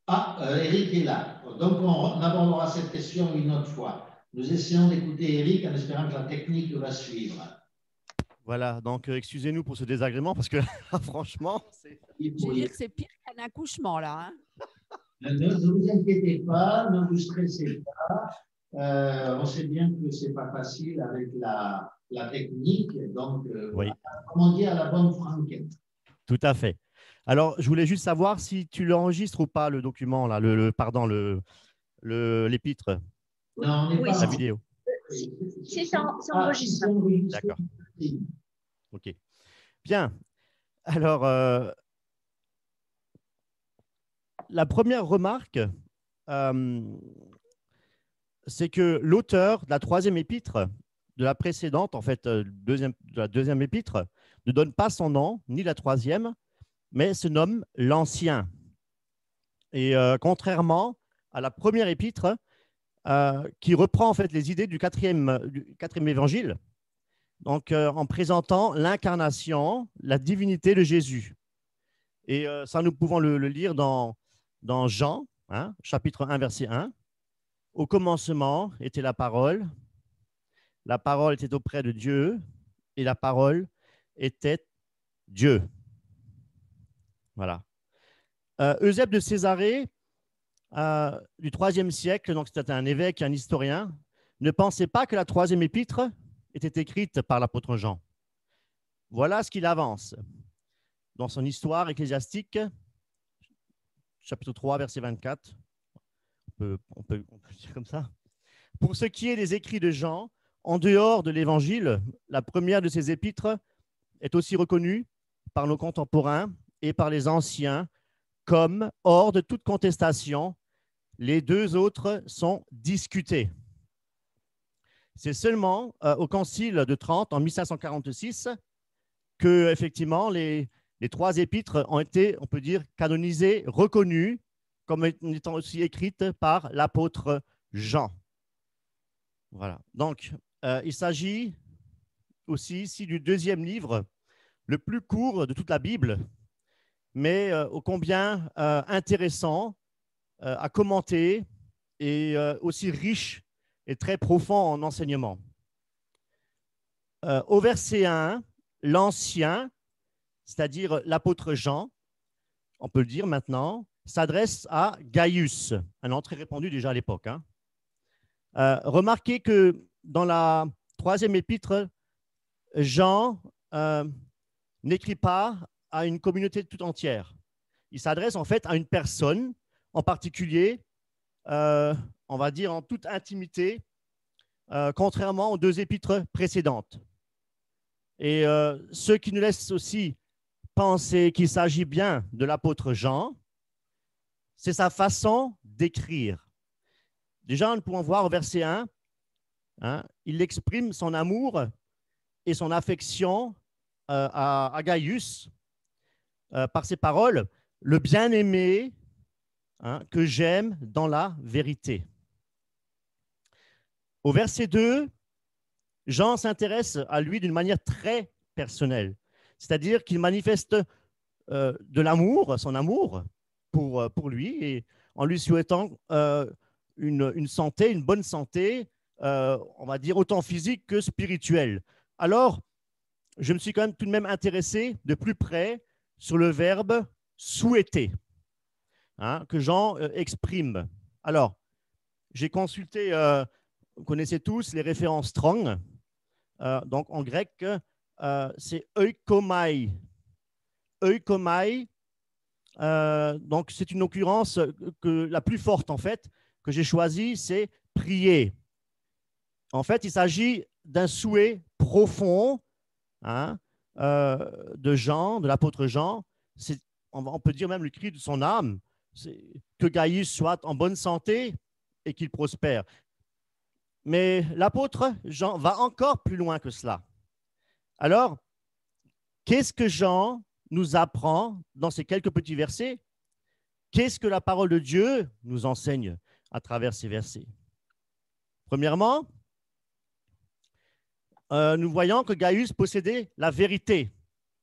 Ah, Eric est là. Donc, on abordera cette question une autre fois. Nous essayons d'écouter Eric en espérant que la technique va suivre. Voilà, donc excusez-nous pour ce désagrément parce que franchement, c'est… Je vais dire que c'est pire qu'un accouchement, là. Hein. Ne vous inquiétez pas, ne vous stressez pas. On sait bien que ce n'est pas facile avec la technique. Donc, voilà. Oui, Comme on dit à la bonne franquette. tout à fait. Alors, je voulais juste savoir si tu l'enregistres ou pas, le document, là, pardon, l'épître, Non, on n'est Oui, pas la en- vidéo. c'est enregistré. D'accord. OK. Bien. Alors, la première remarque, c'est que l'auteur de la troisième épître, de la précédente, en fait, de la deuxième épître, ne donne pas son nom, ni la troisième, mais se nomme l'Ancien. Et contrairement à la première épître, qui reprend en fait les idées du quatrième évangile, donc en présentant l'incarnation, la divinité de Jésus. Et ça, nous pouvons le lire dans Jean, hein, chapitre 1, verset 1. Au commencement était la parole était auprès de Dieu, et la parole était Dieu. Voilà. Eusèbe de Césarée, du IIIe siècle, donc c'était un évêque, un historien, ne pensait pas que la troisième épître était écrite par l'apôtre Jean. Voilà ce qu'il avance dans son histoire ecclésiastique, chapitre 3, verset 24. On peut dire comme ça. Pour ce qui est des écrits de Jean, en dehors de l'évangile, la première de ces épîtres est aussi reconnue par nos contemporains et par les anciens comme hors de toute contestation. Les deux autres sont discutés. C'est seulement au Concile de Trente, en 1546, que, effectivement, les trois épîtres ont été, on peut dire, canonisées, reconnues comme étant aussi écrites par l'apôtre Jean. Voilà. Donc, il s'agit aussi ici du deuxième livre, le plus court de toute la Bible, mais ô combien intéressant à commenter et aussi riche et très profond en enseignement. Au verset 1, l'Ancien, c'est-à-dire l'apôtre Jean, on peut le dire maintenant, s'adresse à Gaius, un nom très répandu déjà à l'époque. Hein. Remarquez que dans la troisième épître, Jean n'écrit pas à une communauté tout entière. Il s'adresse en fait à une personne en particulier, on va dire en toute intimité, contrairement aux deux épîtres précédentes. Et ce qui nous laisse aussi penser qu'il s'agit bien de l'apôtre Jean, c'est sa façon d'écrire. Déjà, nous pouvons voir au verset 1, hein, il exprime son amour et son affection à Gaius par ses paroles, le bien-aimé, hein, que j'aime dans la vérité. Au verset 2, Jean s'intéresse à lui d'une manière très personnelle, c'est-à-dire qu'il manifeste de l'amour, son amour pour lui, et en lui souhaitant une santé, une bonne santé, on va dire autant physique que spirituelle. Alors, je me suis quand même tout de même intéressé de plus près sur le verbe souhaiter, hein, que Jean exprime. Alors, j'ai consulté, vous connaissez tous les références Strong, donc en grec, c'est oikomai. Oikomai, donc c'est une occurrence la plus forte en fait, que j'ai choisie, c'est prier. En fait, il s'agit d'un souhait profond, hein, de Jean, de l'apôtre Jean. On peut dire même le cri de son âme, c'est que Gaius soit en bonne santé et qu'il prospère. Mais l'apôtre Jean va encore plus loin que cela. Alors, qu'est-ce que Jean nous apprend dans ces quelques petits versets? Qu'est-ce que la parole de Dieu nous enseigne à travers ces versets? Premièrement, nous voyons que Gaius possédait la vérité.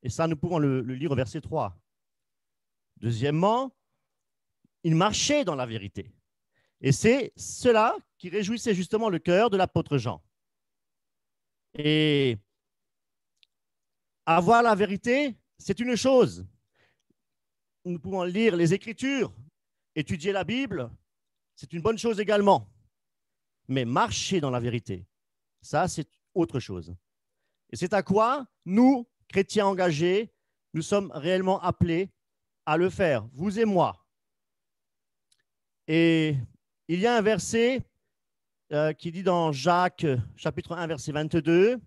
Et ça, nous pouvons le lire au verset 3. Deuxièmement, il marchait dans la vérité. Et c'est cela qui réjouissait justement le cœur de l'apôtre Jean. Et avoir la vérité, c'est une chose. Nous pouvons lire les Écritures, étudier la Bible, c'est une bonne chose également. Mais marcher dans la vérité, ça, c'est autre chose. Et c'est à quoi nous, chrétiens engagés, nous sommes réellement appelés à le faire, vous et moi. Et il y a un verset qui dit dans Jacques, chapitre 1, verset 22,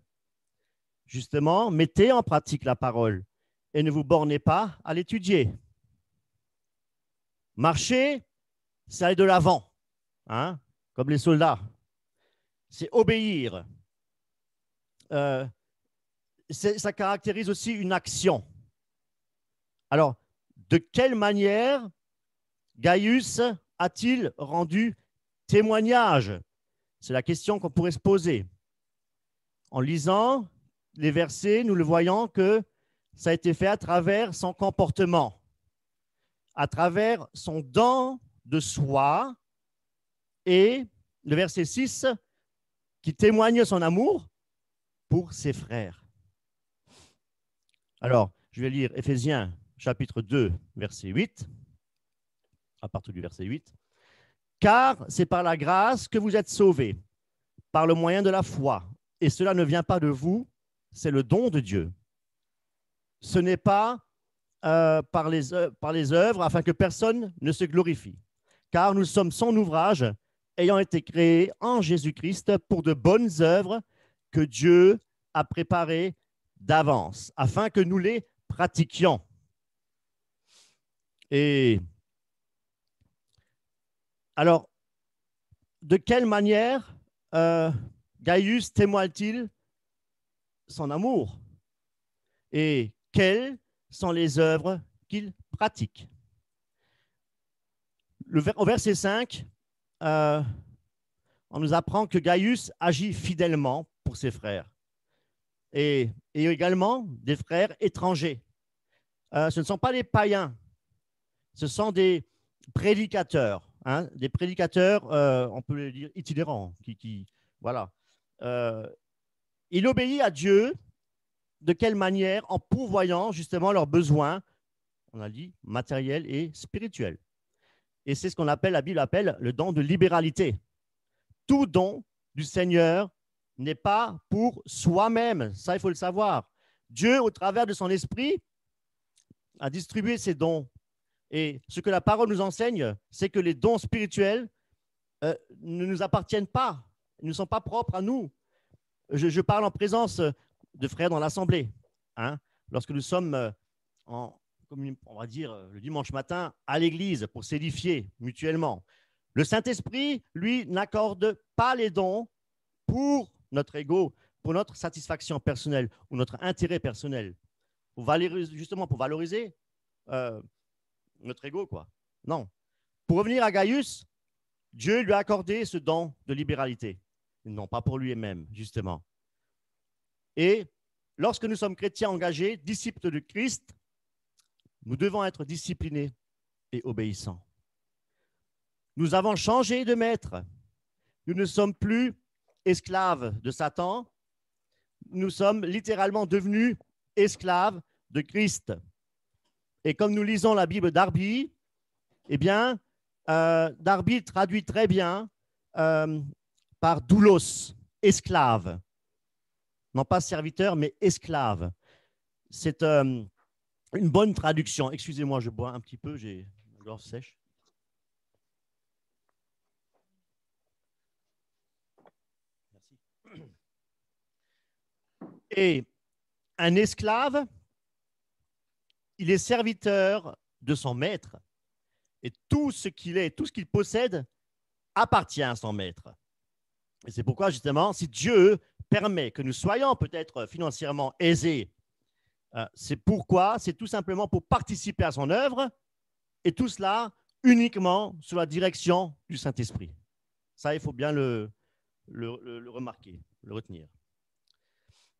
justement, mettez en pratique la parole et ne vous bornez pas à l'étudier. Marcher, c'est aller de l'avant, hein, comme les soldats. C'est obéir. Ça caractérise aussi une action. Alors, de quelle manière Gaius a-t-il rendu témoignage? C'est la question qu'on pourrait se poser. En lisant les versets, nous le voyons que ça a été fait à travers son comportement, à travers son don de soi, et le verset 6 qui témoigne son amour pour ses frères. Alors, je vais lire Éphésiens chapitre 2, verset 8, à partir du verset 8. « Car c'est par la grâce que vous êtes sauvés, par le moyen de la foi, et cela ne vient pas de vous, c'est le don de Dieu. Ce n'est pas par les œuvres, afin que personne ne se glorifie. Car nous sommes son ouvrage, ayant été créés en Jésus-Christ pour de bonnes œuvres que Dieu a préparées d'avance, afin que nous les pratiquions. » Et alors, de quelle manière Gaius témoigne-t-il son amour? Et quelles sont les œuvres qu'il pratique? Au verset 5, on nous apprend que Gaius agit fidèlement pour ses frères et également des frères étrangers. Ce ne sont pas des païens, ce sont des prédicateurs, hein, des prédicateurs, on peut le dire itinérants, voilà. Il obéit à Dieu. De quelle manière? En pourvoyant justement leurs besoins, on a dit, matériels et spirituels. Et c'est ce qu'on appelle, la Bible appelle le don de libéralité. Tout don du Seigneur n'est pas pour soi-même, ça il faut le savoir. Dieu, au travers de son esprit, a distribué ses dons. Et ce que la parole nous enseigne, c'est que les dons spirituels ne nous appartiennent pas, ils ne sont pas propres à nous. Je parle en présence de frères dans l'assemblée. Hein, lorsque nous sommes, on va dire, le dimanche matin à l'église pour s'édifier mutuellement, le Saint-Esprit, lui, n'accorde pas les dons pour notre ego, pour notre satisfaction personnelle ou notre intérêt personnel, justement pour valoriser notre ego, quoi. Non. Pour revenir à Gaius, Dieu lui a accordé ce don de libéralité, non pas pour lui-même, justement. Et lorsque nous sommes chrétiens engagés, disciples de Christ, nous devons être disciplinés et obéissants. Nous avons changé de maître. Nous ne sommes plus esclaves de Satan. Nous sommes littéralement devenus esclaves de Christ. Et comme nous lisons la Bible Darby, eh bien, Darby traduit très bien par doulos, esclave. Non pas serviteur, mais esclave. C'est une bonne traduction. Excusez-moi, je bois un petit peu, j'ai la gorge sèche. Merci. Et un esclave, il est serviteur de son maître. Et tout ce qu'il est, tout ce qu'il possède appartient à son maître. Et c'est pourquoi, justement, si Dieu permet que nous soyons peut-être financièrement aisés, c'est pourquoi, c'est tout simplement pour participer à son œuvre, et tout cela uniquement sous la direction du Saint-Esprit. Ça, il faut bien le remarquer, le retenir.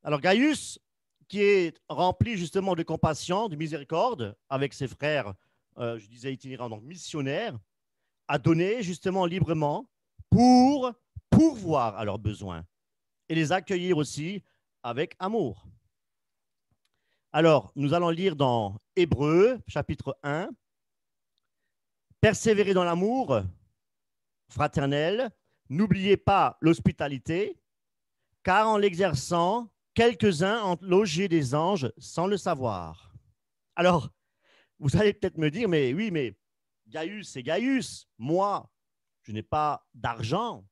Alors Gaius, qui est rempli justement de compassion, de miséricorde avec ses frères, je disais itinérants, donc missionnaires, à donner justement librement pour pourvoir à leurs besoins et les accueillir aussi avec amour. Alors, nous allons lire dans Hébreux, chapitre 1. Persévérez dans l'amour fraternel, n'oubliez pas l'hospitalité, car en l'exerçant, quelques-uns ont logé des anges sans le savoir. Alors, vous allez peut-être me dire, mais oui, mais Gaius, c'est Gaius. Moi, je n'ai pas d'argent.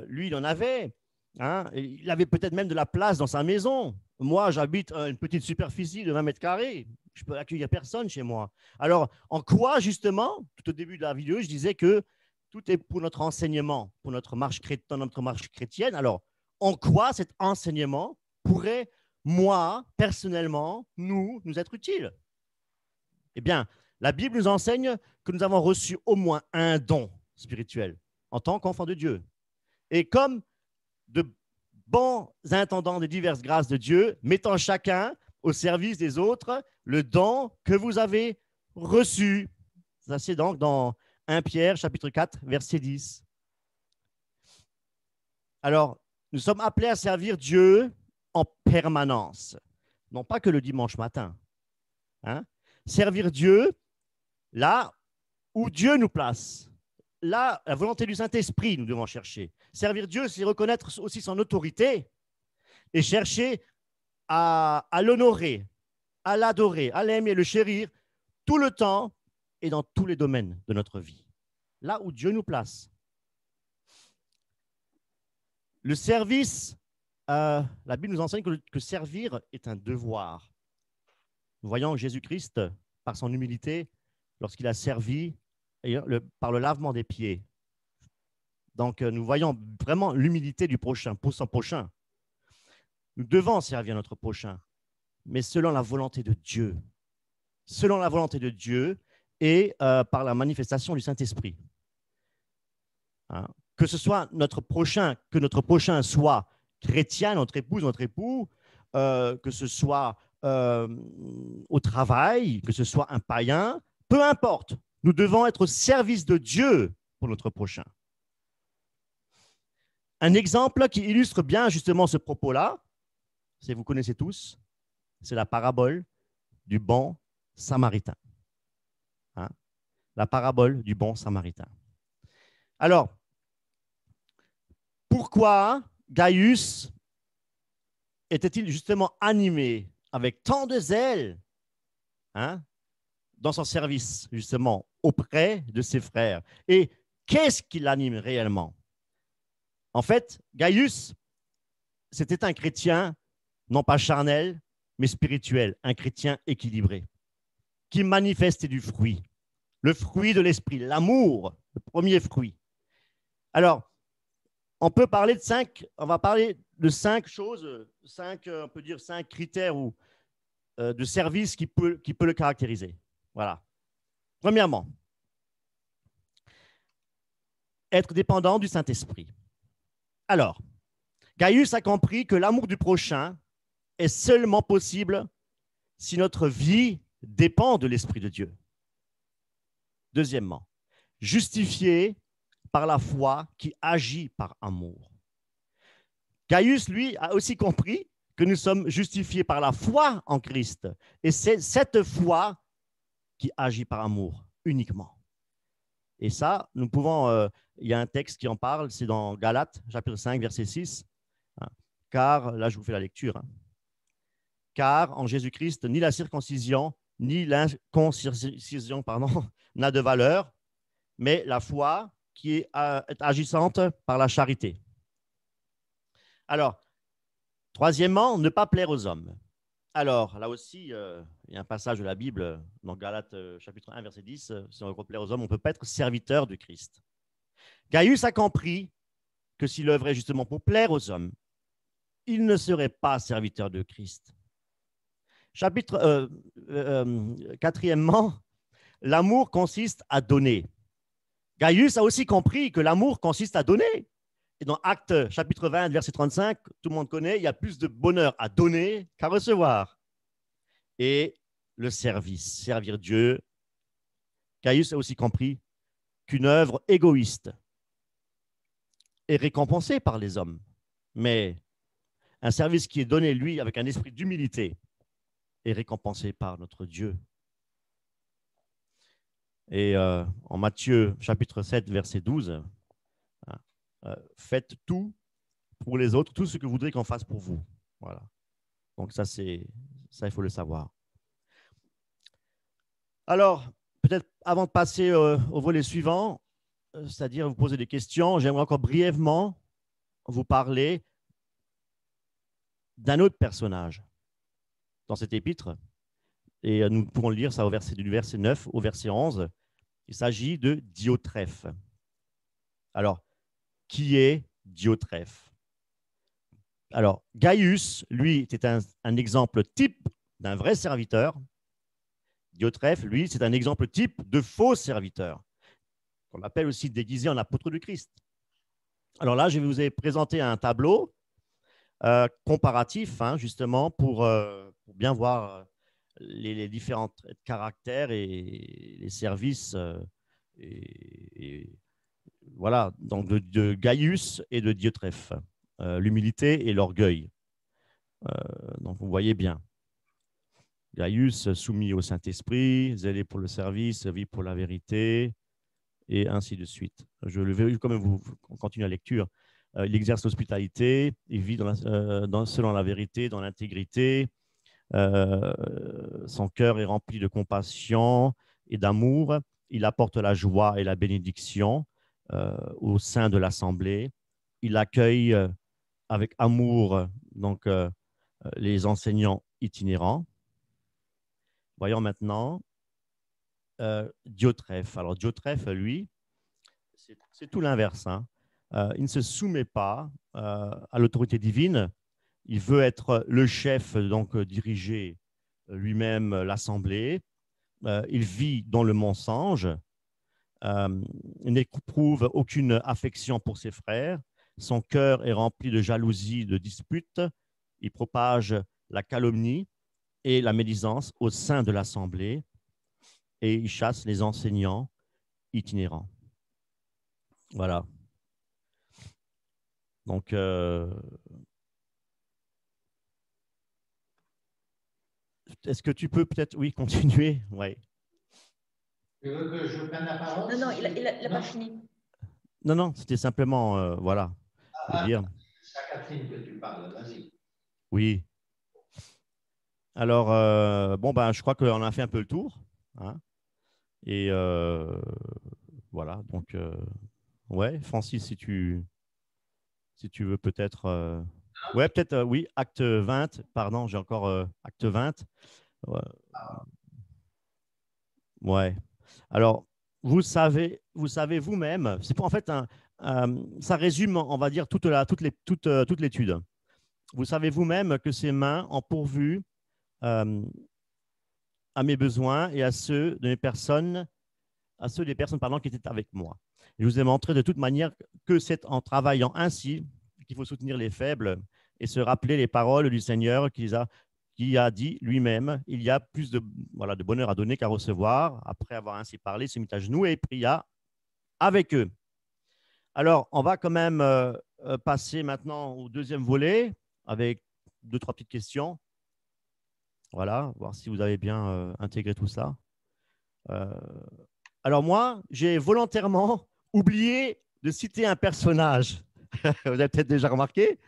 Lui, il en avait. Hein, il avait peut-être même de la place dans sa maison. Moi, j'habite une petite superficie de 20 mètres carrés. Je peux accueillir personne chez moi. Alors, en quoi, justement, tout au début de la vidéo, je disais que tout est pour notre enseignement, pour notre marche chrétienne. Alors, en quoi cet enseignement pourrait, moi, personnellement, nous être utile? Eh bien, la Bible nous enseigne que nous avons reçu au moins un don spirituel en tant qu'enfants de Dieu. Et comme de bons intendants des diverses grâces de Dieu, mettant chacun au service des autres le don que vous avez reçu. Ça, c'est donc dans 1 Pierre, chapitre 4, verset 10. Alors, nous sommes appelés à servir Dieu en permanence, non pas que le dimanche matin. Hein? Servir Dieu là où Dieu nous place. Là, la volonté du Saint-Esprit, nous devons chercher. Servir Dieu, c'est reconnaître aussi son autorité et chercher à l'honorer, à l'adorer, à l'aimer, le chérir tout le temps et dans tous les domaines de notre vie. Là où Dieu nous place. Le service, la Bible nous enseigne que servir est un devoir. Nous voyons Jésus-Christ, par son humilité, lorsqu'il a servi par le lavement des pieds. Donc, nous voyons vraiment l'humilité du prochain, pour son prochain. Nous devons servir notre prochain, mais selon la volonté de Dieu. Selon la volonté de Dieu et par la manifestation du Saint-Esprit. Hein? Que ce soit notre prochain, que notre prochain soit chrétien, notre épouse, notre époux, que ce soit au travail, que ce soit un païen, peu importe. Nous devons être au service de Dieu pour notre prochain. Un exemple qui illustre bien justement ce propos-là, vous connaissez tous, c'est la parabole du bon samaritain. Hein? La parabole du bon samaritain. Alors, pourquoi Gaius était-il justement animé avec tant de zèle dans son service, justement, auprès de ses frères? Et qu'est-ce qui l'anime réellement? En fait, Gaius, c'était un chrétien, non pas charnel, mais spirituel, un chrétien équilibré, qui manifestait du fruit, le fruit de l'esprit, l'amour, le premier fruit. Alors, on va parler de 5 choses, on peut dire 5 critères de service qui peut le caractériser. Voilà. Premièrement, être dépendant du Saint-Esprit. Alors, Gaius a compris que l'amour du prochain est seulement possible si notre vie dépend de l'Esprit de Dieu. Deuxièmement, justifié par la foi qui agit par amour. Gaius, lui, a aussi compris que nous sommes justifiés par la foi en Christ. Et c'est cette foi qui agit par amour uniquement. Et ça, nous pouvons, il y a un texte qui en parle, c'est dans Galates, chapitre 5, verset 6. Car, là je vous fais la lecture, car en Jésus-Christ, ni la circoncision, ni l'inconcircision, n'a de valeur, mais la foi qui est agissante par la charité. Alors, troisièmement, ne pas plaire aux hommes. Alors, là aussi, il y a un passage de la Bible, dans Galates chapitre 1, verset 10, si on veut plaire aux hommes, on ne peut pas être serviteur de Christ. Gaius a compris que s'il œuvrait justement pour plaire aux hommes, il ne serait pas serviteur de Christ. Quatrièmement, l'amour consiste à donner. Gaius a aussi compris que l'amour consiste à donner. Et dans Actes chapitre 20, verset 35, tout le monde connaît, il y a plus de bonheur à donner qu'à recevoir. Et le service, servir Dieu. Gaius a aussi compris qu'une œuvre égoïste est récompensée par les hommes. Mais un service qui est donné, lui, avec un esprit d'humilité, est récompensé par notre Dieu. Et en Matthieu, chapitre 7, verset 12, faites tout pour les autres, tout ce que vous voudrez qu'on fasse pour vous. Voilà. Donc ça, il faut le savoir. Alors, peut-être avant de passer au volet suivant, c'est-à-dire vous poser des questions, j'aimerais encore brièvement vous parler d'un autre personnage dans cet épître. Et nous pourrons lire ça du verset 9 au verset 11. Il s'agit de Diotrephe. Alors, qui est Diotrephe? Alors, Gaius, lui, était un exemple type d'un vrai serviteur. Diotrephe, lui, c'est un exemple type de faux serviteur, qu'on appelle aussi déguisé en apôtre du Christ. Alors là, je vous ai présenté un tableau comparatif, justement, pour bien voir les différents caractères et les services. Voilà, donc de Gaius et de Diotrephe, l'humilité et l'orgueil. Donc vous voyez bien. Gaius, soumis au Saint-Esprit, zélé pour le service, vit pour la vérité, et ainsi de suite. Je le verrai quand même, on continue la lecture. Il exerce l'hospitalité, il vit selon la vérité, dans l'intégrité. Son cœur est rempli de compassion et d'amour. Il apporte la joie et la bénédiction au sein de l'assemblée. Il accueille avec amour donc, les enseignants itinérants. Voyons maintenant Diotrephe. Alors Diotrephe, lui, c'est tout l'inverse. Il ne se soumet pas à l'autorité divine. Il veut être le chef, donc diriger lui-même l'assemblée. Il vit dans le mensonge. Il n'éprouve aucune affection pour ses frères. Son cœur est rempli de jalousie, de disputes. Il propage la calomnie et la médisance au sein de l'assemblée et il chasse les enseignants itinérants. Voilà. Donc, est-ce que tu peux peut-être, oui, continuer? Oui. Tu veux que je prenne la parole? Non, il n'a pas fini. Non, c'était simplement, voilà, pour dire. C'est à Catherine que tu parles, vas-y. Oui. Alors, je crois qu'on a fait un peu le tour. Et voilà, donc, ouais, Francis, si tu veux peut-être… ouais, peut-être, oui, acte 20, pardon, j'ai encore acte 20. Ouais. Alors, vous savez vous-même, c'est en fait ça résume, on va dire, toute l'étude. Vous savez vous-même que ces mains ont pourvu à mes besoins et à ceux des personnes qui étaient avec moi. Je vous ai montré de toute manière que c'est en travaillant ainsi qu'il faut soutenir les faibles et se rappeler les paroles du Seigneur qui a dit lui-même, il y a plus de bonheur à donner qu'à recevoir. Après avoir ainsi parlé, il se mit à genoux et pria avec eux. Alors, on va quand même passer maintenant au deuxième volet avec 2-3 petites questions. Voilà, voir si vous avez bien intégré tout ça. Alors moi, j'ai volontairement oublié de citer un personnage. Vous avez peut-être déjà remarqué.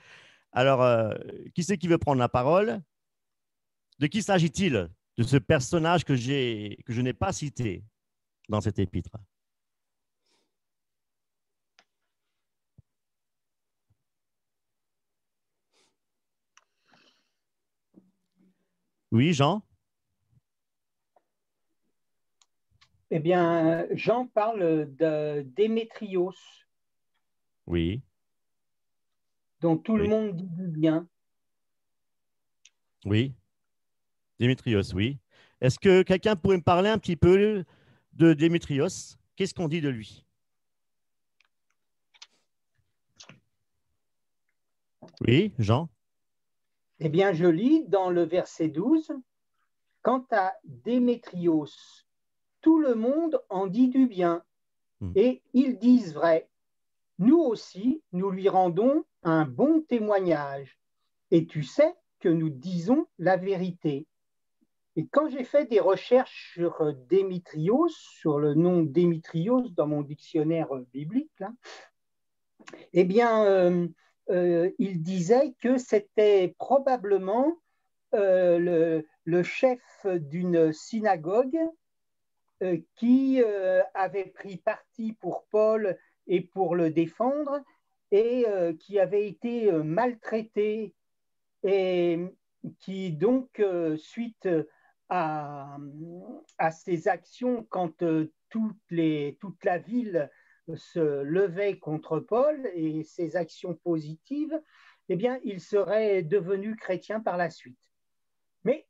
Alors, qui c'est qui veut prendre la parole? De qui s'agit-il? De ce personnage que je n'ai pas cité dans cet épître. Oui, Jean? Eh bien, Jean parle de Démétrios, Oui. dont tout le monde dit du bien. Oui. Démétrios, oui. Est-ce que quelqu'un pourrait me parler un petit peu de Démétrios? Qu'est-ce qu'on dit de lui? Oui, Jean? Eh bien, je lis dans le verset 12, « Quant à Démétrios, tout le monde en dit du bien. Et ils disent vrai. Nous aussi, nous lui rendons un bon témoignage. Et tu sais que nous disons la vérité. Et quand j'ai fait des recherches sur Démétrios, sur le nom Démétrios dans mon dictionnaire biblique, là, eh bien, il disait que c'était probablement le chef d'une synagogue qui avait pris parti pour Paul et pour le défendre et qui avait été maltraité et qui donc, suite à ses actions, quand toute la ville se levait contre Paul et ses actions positives, eh bien, il serait devenu chrétien par la suite. Mais,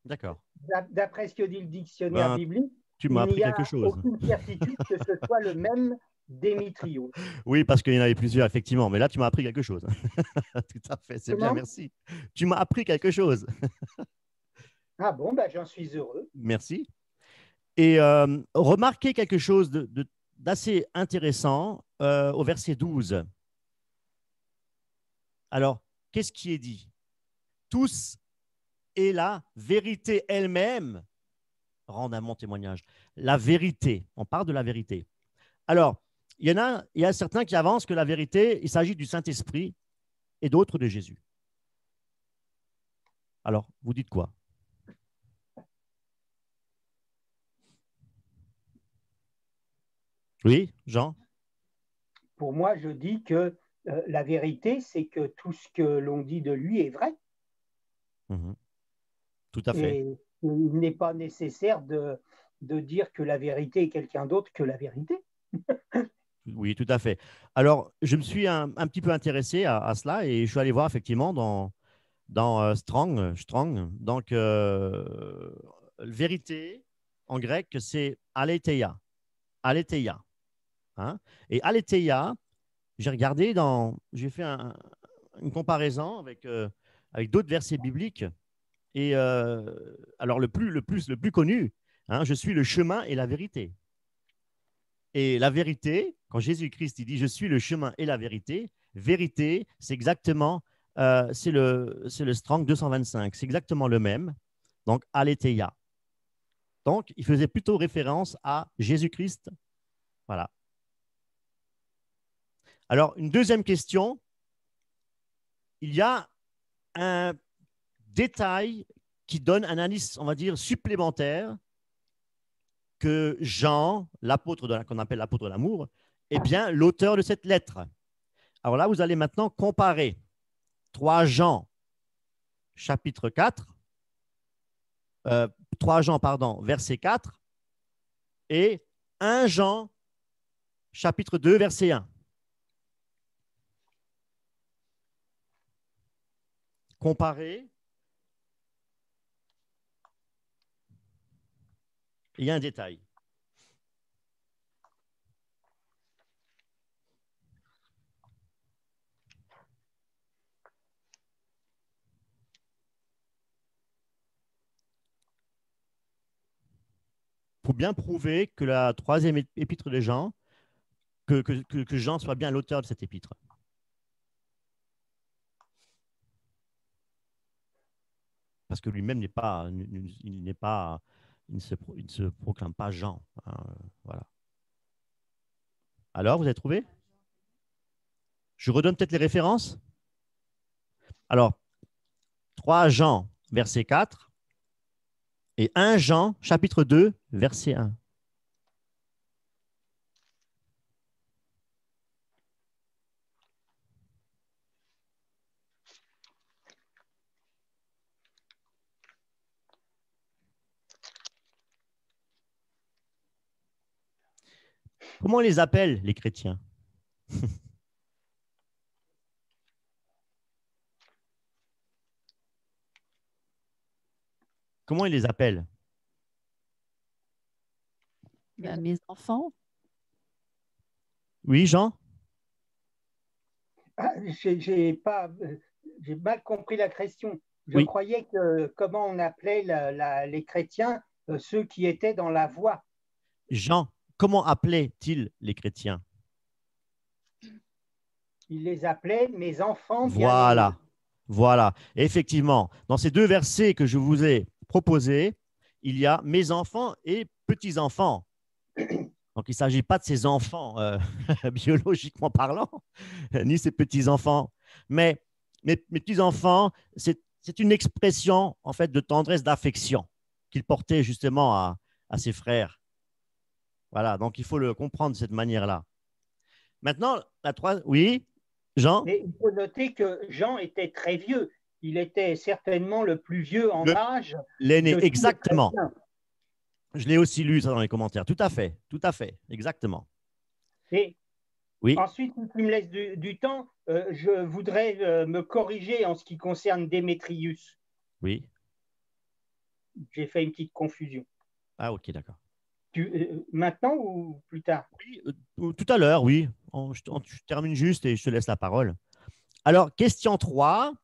d'après ce que dit le dictionnaire biblique, tu m'as il appris n'y a quelque chose. aucune certitude que ce soit le même Démétrios. Oui, parce qu'il y en avait plusieurs, effectivement. Mais là, tu m'as appris quelque chose. Tout à fait, c'est bien, merci. Tu m'as appris quelque chose. Ah bon, ben, j'en suis heureux. Merci. Et remarquez quelque chose d'assez intéressant au verset 12. Alors, qu'est-ce qui est dit? Tous et la vérité elle-même rendent un bon témoignage. La vérité, on parle de la vérité. Alors, il y a certains qui avancent que la vérité, il s'agit du Saint-Esprit et d'autres de Jésus. Alors, vous dites quoi? Oui, Jean? Pour moi, je dis que la vérité, c'est que tout ce que l'on dit de lui est vrai. Tout à fait. Et il n'est pas nécessaire de dire que la vérité est quelqu'un d'autre que la vérité. Oui, tout à fait. Alors, je me suis un petit peu intéressé à cela et je suis allé voir effectivement dans Strong. Donc, vérité, en grec, c'est aletheia. Aletheia. Hein? Et aletheia, j'ai fait une comparaison avec d'autres versets bibliques. Et alors, le plus connu, hein, je suis le chemin et la vérité. Et la vérité, quand Jésus-Christ il dit « Je suis le chemin et la vérité », vérité, c'est exactement, c'est le Strong 225, c'est exactement le même, donc aletheia. Donc, il faisait plutôt référence à Jésus-Christ. Voilà. Alors, une deuxième question, il y a un détail qui donne un indice, on va dire, supplémentaire que Jean, l'apôtre qu'on appelle l'apôtre de l'amour, est bien l'auteur de cette lettre. Alors là, vous allez maintenant comparer 3 Jean, chapitre 4, 3 Jean, pardon, verset 4, et 1 Jean, chapitre 2, verset 1. Comparer. Il y a un détail. Pour bien prouver que la 3e épître de Jean, que Jean soit bien l'auteur de cette épître. Parce que lui-même il ne se proclame pas Jean. Hein, voilà. Alors, vous avez trouvé? Je redonne peut-être les références. Alors, 3 Jean, verset 4, et 1 Jean, chapitre 2, verset 1. Comment on les appelle, les chrétiens? Comment ils les appellent? Mes enfants. Oui, Jean? J'ai mal compris la question. Je croyais que comment on appelait les chrétiens, ceux qui étaient dans la voie. Jean, comment appelait-il les chrétiens? Il les appelait mes enfants bien-aimés. Voilà, voilà. Et effectivement, dans ces deux versets que je vous ai proposés, il y a mes enfants et petits-enfants. Donc, il ne s'agit pas de ses enfants biologiquement parlant, ni ses petits-enfants. Mais mes petits-enfants, c'est une expression en fait de tendresse, d'affection qu'il portait justement à ses frères. Voilà, donc il faut le comprendre de cette manière-là. Maintenant, oui, Jean? Mais il faut noter que Jean était très vieux. Il était certainement le plus vieux en âge. L'aîné, de tous les exactement. chrétiens. Je l'ai aussi lu ça dans les commentaires. Tout à fait, exactement. Et Oui, ensuite, si tu me laisses du temps, je voudrais me corriger en ce qui concerne Démétrius. oui. J'ai fait une petite confusion. Ah, ok, d'accord. Maintenant ou plus tard? Oui, tout à l'heure, oui. Je termine juste et je te laisse la parole. Alors, question 3.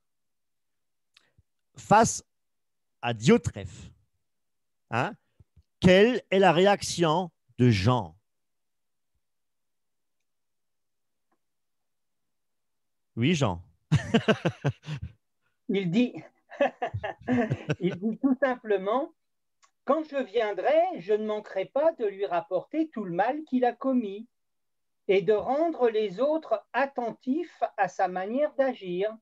Face à Diotrephe, hein, quelle est la réaction de Jean? Oui, Jean. Il dit, il dit tout simplement, quand je viendrai, je ne manquerai pas de lui rapporter tout le mal qu'il a commis et de rendre les autres attentifs à sa manière d'agir.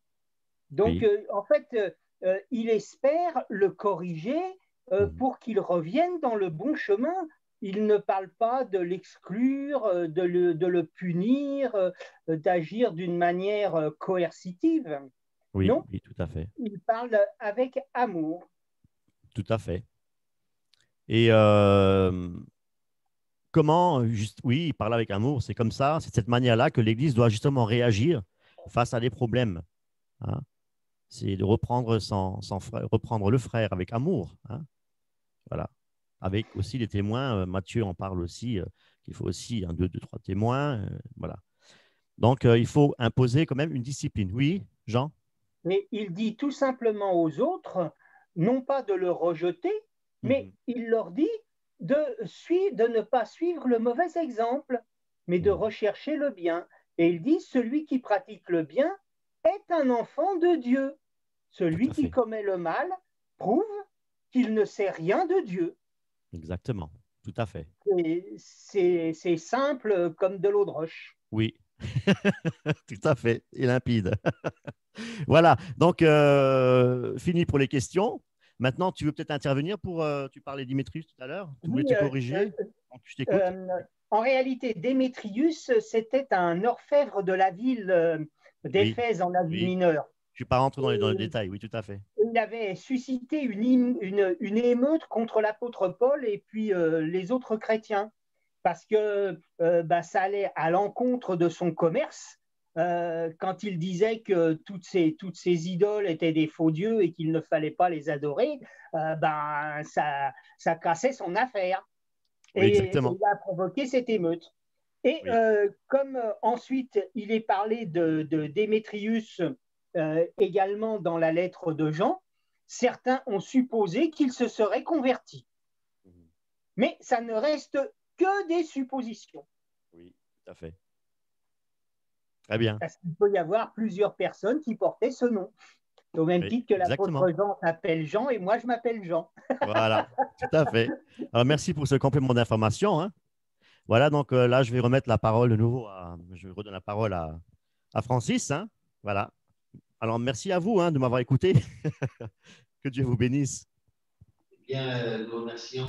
Donc, Oui. en fait, il espère le corriger pour qu'il revienne dans le bon chemin. Il ne parle pas de l'exclure, de le punir, d'agir d'une manière coercitive. Oui, Non, oui, tout à fait. il parle avec amour. Tout à fait. Et comment, oui, il parle avec amour, c'est comme ça, c'est de cette manière-là que l'Église doit justement réagir face à des problèmes. Hein. C'est de reprendre, reprendre le frère avec amour. Hein. Voilà. Avec aussi les témoins, Matthieu en parle aussi, qu'il faut aussi 2, 3 témoins. Voilà. Donc, il faut imposer quand même une discipline. Oui, Jean? Mais il dit tout simplement aux autres, non pas de le rejeter, mais il leur dit de ne pas suivre le mauvais exemple, mais de rechercher le bien. Et il dit, celui qui pratique le bien est un enfant de Dieu. Celui qui commet le mal prouve qu'il ne sait rien de Dieu. Exactement, tout à fait. C'est simple comme de l'eau de roche. Oui, tout à fait, et limpide. Voilà, donc fini pour les questions. Maintenant, tu veux peut-être intervenir pour… tu parlais Démétrius tout à l'heure, tu voulais te corriger, donc je t'écoute. En réalité, Démétrius, c'était un orfèvre de la ville d'Éphèse en Asie mineure. Je ne suis pas rentré dans les détails, oui, tout à fait. Il avait suscité une émeute contre l'apôtre Paul et puis les autres chrétiens, parce que ça allait à l'encontre de son commerce. Quand il disait que toutes ces idoles étaient des faux dieux et qu'il ne fallait pas les adorer, ça cassait son affaire. Oui, et exactement. il a provoqué cette émeute. Et comme ensuite il est parlé de Démétrius également dans la lettre de Jean, certains ont supposé qu'il se serait converti. Mais ça ne reste que des suppositions. Oui, tout à fait. Très bien. Parce qu'il peut y avoir plusieurs personnes qui portaient ce nom. Au même titre que l'apôtre Jean s'appelle Jean et moi je m'appelle Jean. Voilà, tout à fait. Alors, merci pour ce complément d'information. Hein. Voilà, donc là, je vais remettre la parole de nouveau je redonne la parole à Francis. Hein. Voilà. Alors, merci à vous de m'avoir écouté. Que Dieu vous bénisse. Bien, nous remercions.